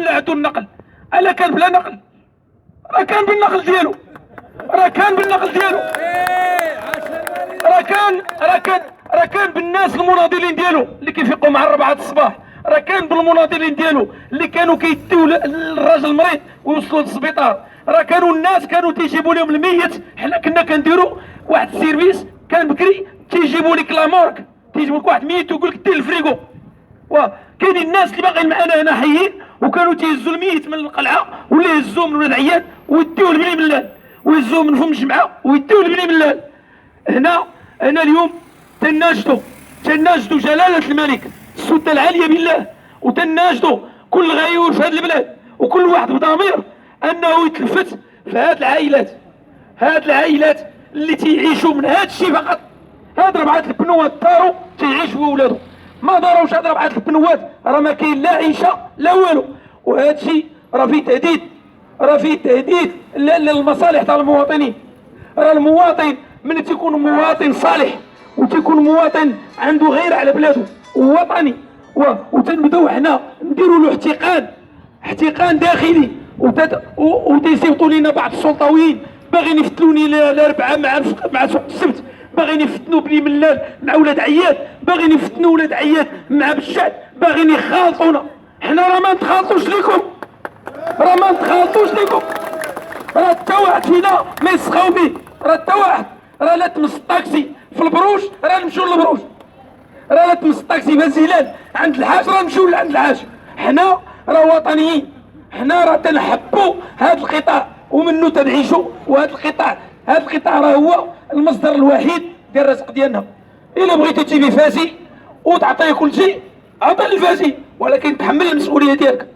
لا عندو النقل. الا كان بلا نقل راه كان بالنقل ديالو، راه كان بالنقل ديالو، راه كان بالناس المناضلين ديالو اللي كيفيقوا مع 4 الصباح، راه كان بالمناضلين ديالو اللي كانوا كيديو الراجل المريض ويوصلوا للسبيطار، راه كانوا الناس كانوا تيجيبوا لهم الميت. حنا كنا كنديروا واحد السيرفيس كان بكري تيجيبوا لك لا مورك، تيجيبوا لك واحد ميت ويقول لك دير الفريكو. وكاينين الناس اللي باغيين معنا هنا حيين وكانوا تيهزوا الميت من القلعه ولا يهزوه من ولاد عيان ويديوه لبني ملال، ويهزوه من فم الجمعه ويديوه لبني ملال. هنا اليوم تناشدوا جلاله الملك السلطه العاليه بالله، وتناشدوا كل غيور في هذه البلاد وكل واحد بضمير انه يتلفت في هذه العائلات اللي تيعيشوا من هذا الشيء فقط. هاد 4 البنوات داروا تيعيشوا ولادهم، ما داروش هاد 4 البنوات راه ما كاين لا عيشه لا والو. وهذا الشيء راه فيه تهديد للمصالح تاع المواطنين. راه المواطن من تيكون مواطن صالح وتيكون مواطن عنده غيره على بلاده ووطني وتنبداو حنا نديروا له احتقان داخلي، وتيصيفطوا لنا بعض السلطويين باغيين يفتلوني الاربعاء مع سوق السبت، باغيين يفتنوا بني ملال مع ولاد عياد، باغيين يفتنوا ولاد عياد مع بالشعب، باغيين يخالطونا. حنا راه ما نتخالطوش لكم، راه حتى واحد فينا ما يسخاو به، راه حتى واحد راه لا تمس الطاكسي في البروج راه نمشيو للبروج، راه لا تمس الطاكسي في الزلال عند الحاج راه نمشيو لعند الحاج. حنا راه وطنيين، حنا راه تنحبوا هذا القطاع ومنه تنعيشوا، وهذا القطاع راه هو المصدر الوحيد ديال الرزق ديالنا. الا بغيتي تجيبي فاسي وتعطيه كل شيء عطيه للفاسي، ولكن تحمل المسؤوليه ديالك.